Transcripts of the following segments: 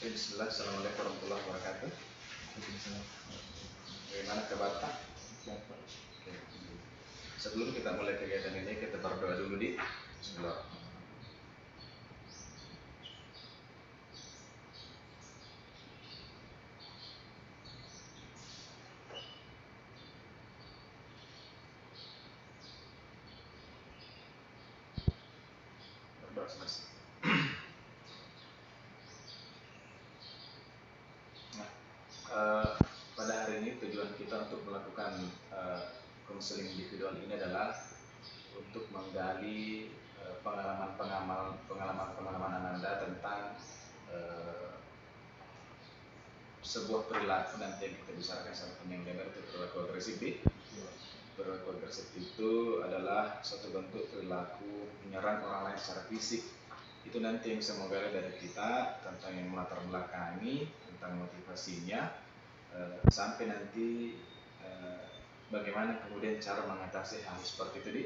Bismillah, Assalamualaikum warahmatullahi wabarakatuh. Waalaikumsalam. Bagaimana kabar Pak? Siap, Pak. Oke. Sebelum kita mulai kegiatan ini, kita berdoa dulu di Bismillah. Berdoa selesai. Nah, pada hari ini tujuan kita untuk melakukan konseling individual ini adalah untuk menggali pengalaman Anda tentang sebuah perilaku nanti yang kita bicarakan sama yang lebar itu perilaku agresif. Perilaku agresif itu adalah suatu bentuk perilaku menyerang orang lain secara fisik. Itu nanti yang saya mau gali dari kita tentang yang melatar belakangi, tentang motivasinya, sampai nanti bagaimana kemudian cara mengatasi hal seperti itu di.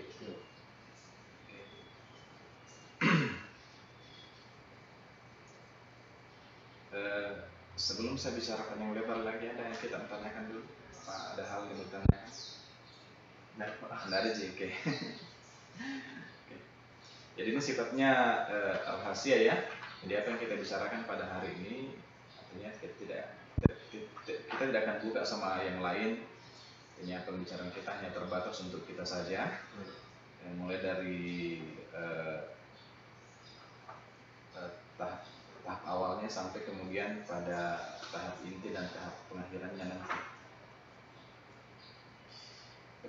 Sebelum saya bicarakan yang lebar lagi, ada yang kita tanyakan dulu. Apa ada hal yang ditanyakan? Nggak ada sih, oke. Jadi ini sifatnya rahasia ya. Jadi apa yang kita bicarakan pada hari ini, artinya kita tidak akan buka sama yang lain. Artinya pembicaraan kita hanya terbatas untuk kita saja. Mulai dari tahap awalnya sampai kemudian pada tahap inti dan tahap pengakhirannya nanti.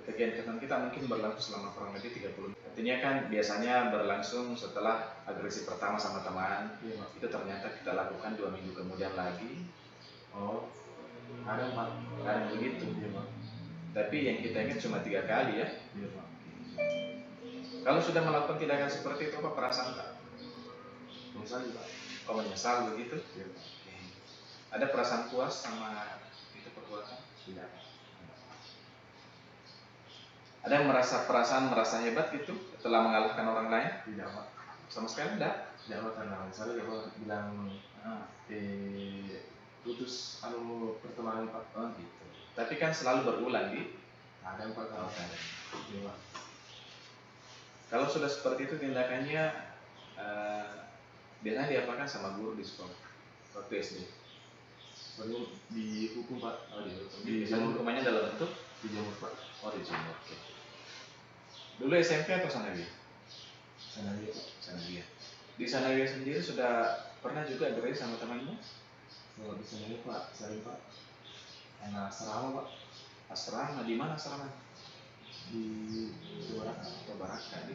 Kegiatan kita mungkin berlangsung selama kurang lebih 30. Artinya kan biasanya berlangsung setelah agresi pertama sama teman. Itu ternyata kita lakukan 2 minggu kemudian lagi. Oh, ada Pak. Kadang begitu. Tapi yang kita ingat cuma 3 kali ya. Iya, Pak. Kalau sudah melakukan tindakan seperti itu, apa perasaan Pak? Menyesal, Pak. Oh, menyesal begitu? Iya, Pak. Ada perasaan puas sama itu perbuatan? Tidak. Ada yang merasa hebat gitu setelah mengalahkan orang lain? Tidak, Pak. Sama sekali enggak? Tidak, Pak, karena misalnya dia Pak bilang putus pertemanan Pak. Oh gitu. Tapi kan selalu berulang di. Ada Pak. Oh, ada. Iya, Pak. Kalau sudah seperti itu tindakannya biasanya diapakan sama guru di sekolah waktu SD? Baru dihukum Pak. Oh dihukum. Biasanya hukumannya dalam bentuk dijemur Pak. Oh dijemur. Oke. Dulu SMP atau Sanawiyah? Sanawiyah Pak. Sanawiyah. Di Sanawiyah sendiri sudah pernah juga agresi sama temanmu? Oh, di Sanawiyah Pak, sering Pak. Karena asrama Pak. Asrama di mana asrama? Di Baraka. Atau Baraka di.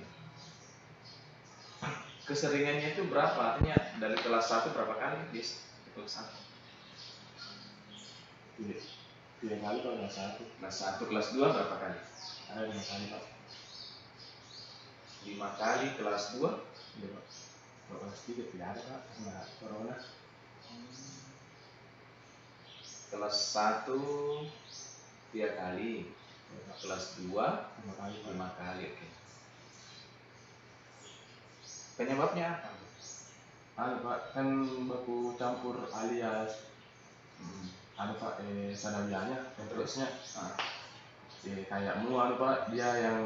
Keseringannya itu berapa? Artinya dari kelas 1 berapa kali bis? Kelas 1. Tiga kali Pak, kelas 1. Kelas 1, kelas 2 berapa kali? Ada 5 kali Pak. 5 kali kelas 2? Iya Pak. Kalau kelas 3 tidak ada Pak, karena corona. Kelas 1 3 kali. Kelas 2 5 kali Pak. 5 kali, oke. Penyebabnya apa? Pak, kan baku campur alias Pak, Sanawiyahnya, terusnya kayak Pak, dia yang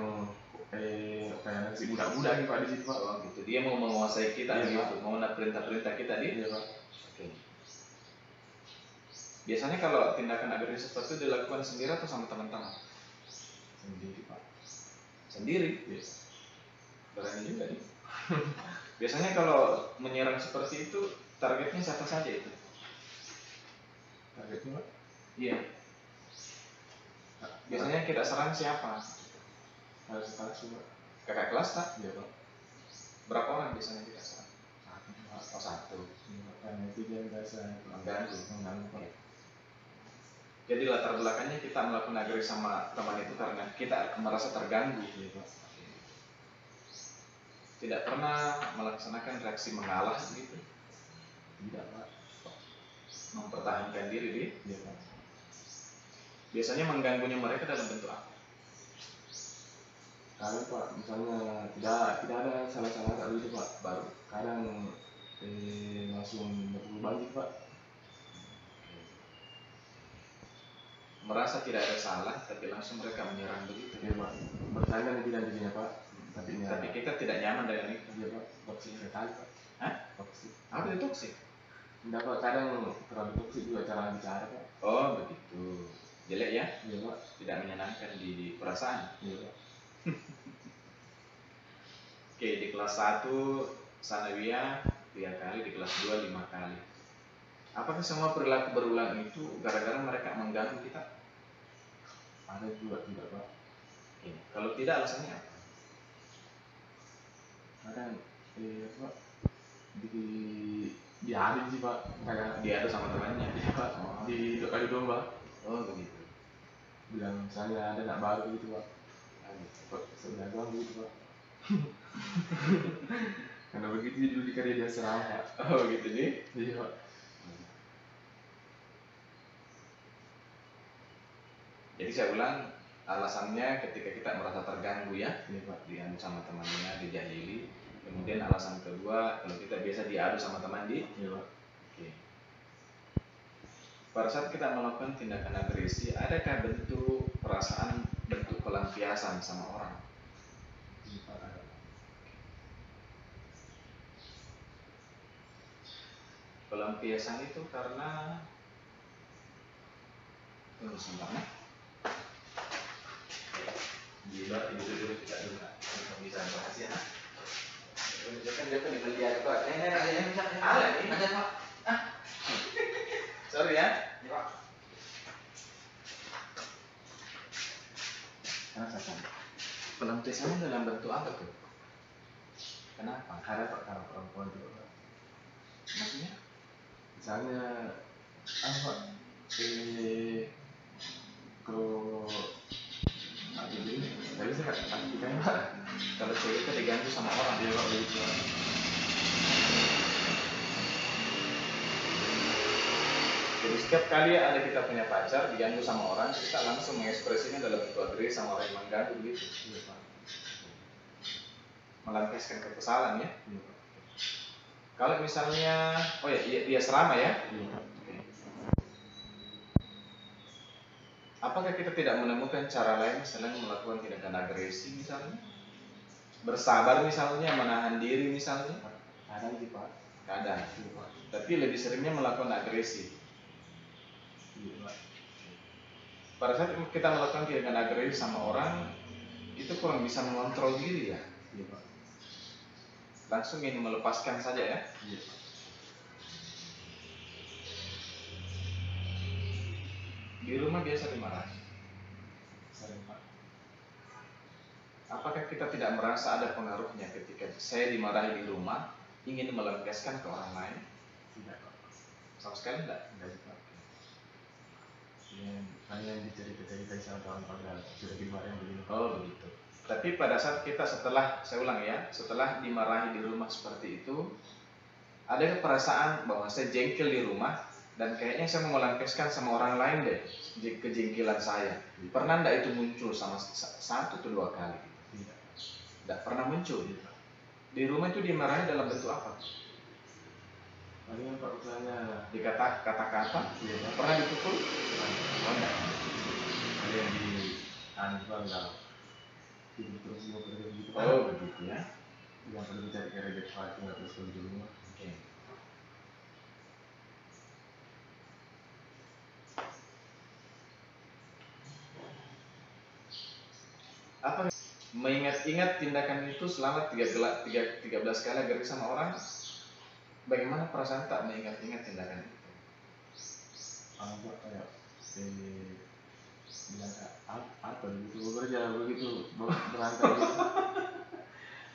kayak si budak-budak nih Pak di situ Pak. Oh gitu. Dia mau menguasai kita Iya, gitu, mau perintah-perintah kita di. Iya Pak. Oke. Biasanya kalau tindakan agresif seperti itu dilakukan sendiri atau sama teman-teman? Sendiri Pak. Sendiri? Iya. Berani juga nih. Biasanya kalau menyerang seperti itu targetnya siapa saja itu? Targetnya Pak? Iya. Biasanya kita serang siapa? Harus Pak. Kakak kelas tak? Iya Pak. Berapa orang biasanya kita serang? Satu Pak. Oh 1. Karena itu dia biasa Mengganggu Pak. Jadi latar belakangnya kita melakukan agresi sama teman itu karena kita merasa terganggu. Iya Pak. Tidak pernah melaksanakan reaksi mengalah gitu? Tidak Pak. Mempertahankan diri di? Iya Pak. Biasanya mengganggunya mereka dalam bentuk apa? Kadang Pak, misalnya tidak ada salah-salah kayak gitu Pak. Baru kadang langsung berubah banjir Pak. merasa tidak ada salah, tapi langsung mereka menyerang begitu. Iya Pak, bercanda nih tidak dirinya Pak, Tapi kita tidak nyaman dengan itu. Iya Pak, toksik sekali Pak. Hah? Toksik. Apa itu toksik? Enggak Pak, kadang terlalu toksik juga cara bicara Pak. Oh begitu, jelek ya? Iya Pak. Tidak menyenangkan di perasaan. Iya Pak. Oke, di kelas 1 sanawiyah 3 kali, di kelas 2 5 kali. Apakah semua perilaku berulang itu gara-gara mereka mengganggu kita? Ada juga tidak Pak. Kalau tidak alasannya apa? Kadang Pak diadu sih Pak, kayak Diadu sama temannya. Iya Pak, adu domba. Oh begitu. Bilang misalnya ada anak baru gitu Pak. Gitu. Sebelah doang gitu Pak. Karena begitu dulu di karya dia serang Pak. Oh gitu nih. Iya Pak. Jadi saya ulang, alasannya ketika kita merasa terganggu ya, Iya Pak. diadu sama temannya, dijahili. Kemudian alasan kedua, kalau kita biasa diadu sama teman Iya Pak. Oke. Pada saat kita melakukan tindakan agresi, adakah bentuk perasaan, bentuk pelampiasan sama orang? Iya Pak. Pelampiasan itu karena tunggu sebentar ya. Gila, itu dulu kita dulu bisa makasih ya. Dia kan dibeli Pak. Ada nih. Ada Pak. Sorry ya. Pak. Rasakan. Pelampiasannya dalam bentuk apa tuh? Kenapa? Ada Pak kalau perempuan juga Pak. Maksudnya? Misalnya apa? Kalau ini nggak bisa artikan Pak. Kalau cewek itu diganggu sama orang, Dia Pak begitu Pak. Jadi setiap kali ada kita punya pacar diganggu sama orang, kita langsung mengekspresinya dalam bentuk agresi sama orang yang mengganggu begitu. Iya Pak. Melampiaskan kekesalan ya. Iya Pak. Kalau misalnya, oh ya dia serama ya. Iya Pak. Apakah kita tidak menemukan cara lain selain melakukan tindakan agresi misalnya? Bersabar misalnya, menahan diri misalnya? Kadang sih Pak. Kadang. Iya Pak. Tapi lebih seringnya melakukan agresi. Iya Pak. Pada saat kita melakukan tindakan agresi sama orang, itu kurang bisa mengontrol diri ya. Iya Pak. Langsung ingin melepaskan saja ya. Iya Pak. Di rumah biasa dimarahi. Sering Pak. Apakah kita tidak merasa ada pengaruhnya ketika saya dimarahi di rumah, ingin melampiaskan ke orang lain? Tidak Pak. Sama sekali tidak. Enggak sih Pak. Yang dicerita-cerita sama kawan-kawan sudah dimarahin begini. Oh begitu. Tapi pada saat kita setelah, saya ulang ya, setelah dimarahi di rumah seperti itu, ada perasaan bahwa saya jengkel di rumah dan kayaknya saya mau melampiaskan sama orang lain deh kejengkelan saya. Pernah enggak itu muncul sama satu atau dua kali? Tidak. Tidak pernah muncul. Di rumah itu dimarahi dalam bentuk apa? Palingan Pak misalnya Dikata kata-kata? iya Pak. Pernah dipukul? Oh enggak. Ada yang di Pak enggak. Hidup terus mau kerja begitu Pak. Oh begitu ya. Yang perlu mencari kredit Pak nggak terus kerja di rumah. Oke. Apa mengingat-ingat tindakan itu selama 13 kali agresi sama orang, bagaimana perasaan tak mengingat-ingat tindakan itu? Pak kayak bilang apa begitu bekerja begitu berantai gitu.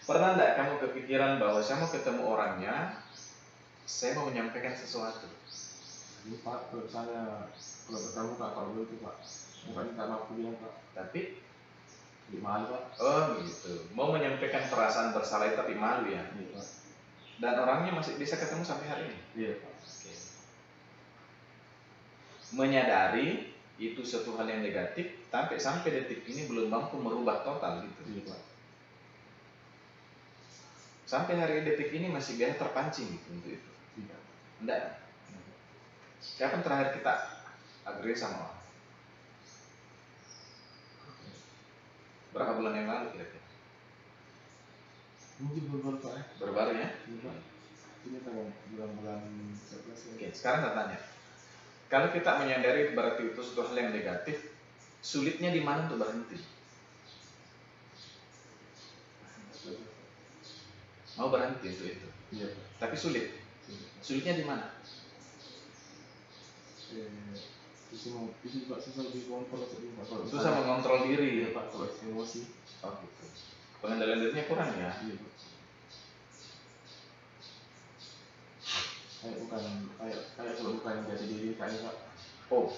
Pernah enggak kamu kepikiran bahwa saya mau ketemu orangnya, saya mau menyampaikan sesuatu? Ini Pak kalau misalnya kalau bertemu Pak kalau begitu Pak bukan karena aku bilang Pak Tapi di malu Pak. oh gitu, mau menyampaikan perasaan bersalah tapi malu ya. Iya Pak. Dan orangnya masih bisa ketemu sampai hari ini. Iya Pak. Oke. Menyadari itu suatu hal yang negatif, tapi sampai detik ini belum mampu merubah total gitu. Iya Pak. Sampai hari detik ini masih biasa terpancing gitu untuk itu. Tidak. Enggak. Kapan terakhir kita agree sama orang? Berapa bulan yang lalu kira-kira? Mungkin baru Pak ya. Baru-baru ya? Iya Pak. Ini tanggal bulan-bulan 11 ya. Oke, sekarang saya tanya. Kalau kita menyadari berarti itu suatu hal yang negatif, sulitnya di mana untuk berhenti? Mau berhenti untuk itu, Iya Pak. tapi sulit. Iya. Sulitnya di mana? Itu Pak susah dikontrol sedih Pak. Kalau Susah mengontrol diri. iya Pak, kalau emosi. Oh gitu. Pengendalian dirinya kurang ya? Iya Pak. Kayak kalau bukan jati diri kayak Pak. Oh,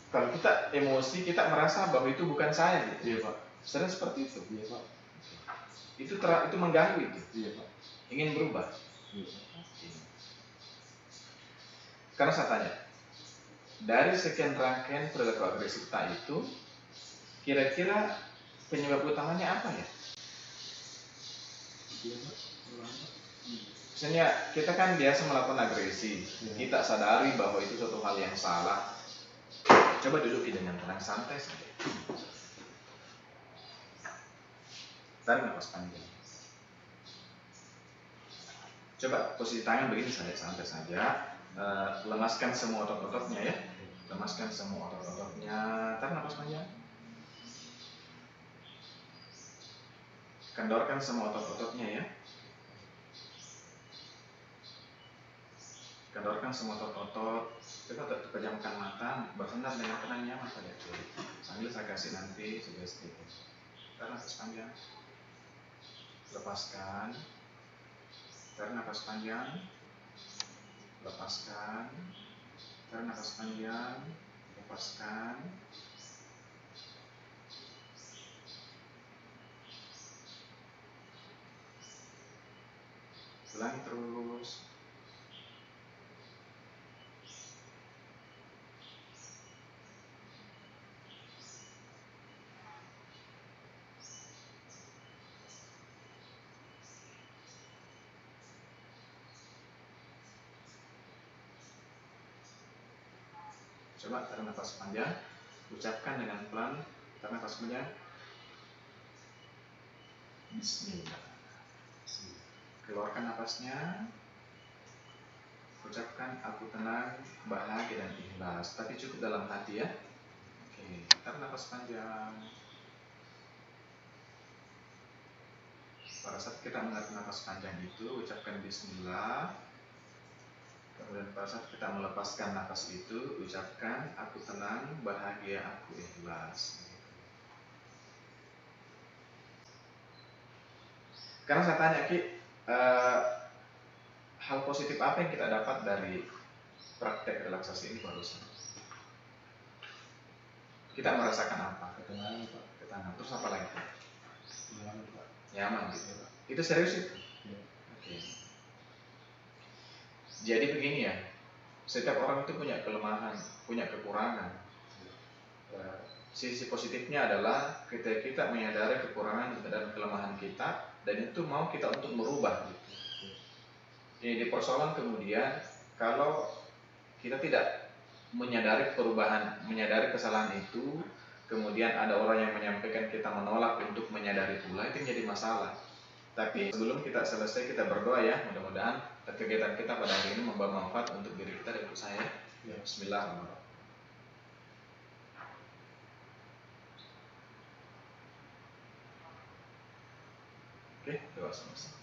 kalau kita emosi, kita merasa bahwa itu bukan saya gitu. Iya Pak. Sering seperti itu. Iya Pak. Itu mengganggu itu. Iya Pak. Ingin berubah. Iya Pak. Karena saya tanya, dari sekian rangkaian perilaku agresif tak itu, kira-kira penyebab utamanya apa ya? Iya Pak. Misalnya kita kan biasa melakukan agresi, Ya. kita sadari bahwa itu suatu hal yang salah. Coba duduk dengan tenang, santai saja. Tarik nafas panjang. Coba posisi tangan begini saja, santai saja. Lemaskan semua otot-ototnya ya. Lemaskan semua otot-ototnya. Tarik nafas panjang. Kendorkan semua otot-ototnya ya. Kendorkan semua otot-otot. Coba pejamkan mata, bersandar dengan tenang nyaman pada kiri. Sambil saya kasih nanti sugesti. Tarik nafas panjang. Lepaskan. Tarik nafas panjang. Lepaskan. Tarik nafas panjang. Lepaskan. Ulangi terus. Coba tarik nafas panjang, ucapkan dengan pelan, tarik nafas panjang. Bismillah. Keluarkan nafasnya. Ucapkan aku tenang, bahagia dan ikhlas. Tapi cukup dalam hati ya. Oke, tarik nafas panjang. Pada saat kita mengatur nafas panjang itu, ucapkan Bismillah. Kemudian pada saat kita melepaskan nafas itu, ucapkan aku tenang, bahagia, aku ikhlas. Karena saya tanya Ki, hal positif apa yang kita dapat dari praktek relaksasi ini barusan? Kita merasakan apa? Ketenangan Pak. Ketenangan. Terus apa lagi? Nyaman Pak. Nyaman gitu. Itu serius itu? Iya. Oke. Jadi begini ya, setiap orang itu punya kelemahan, punya kekurangan. Sisi positifnya adalah ketika kita menyadari kekurangan dan kelemahan kita, dan itu mau kita untuk merubah gitu. Ini persoalan kemudian kalau kita tidak menyadari perubahan, menyadari kesalahan itu, kemudian ada orang yang menyampaikan kita menolak untuk menyadari pula, itu menjadi masalah. Tapi sebelum kita selesai, kita berdoa ya, mudah-mudahan kegiatan kita pada hari ini membawa manfaat untuk diri kita dan untuk saya. Ya, Bismillahirrahmanirrahim. Oke, doa sama-sama.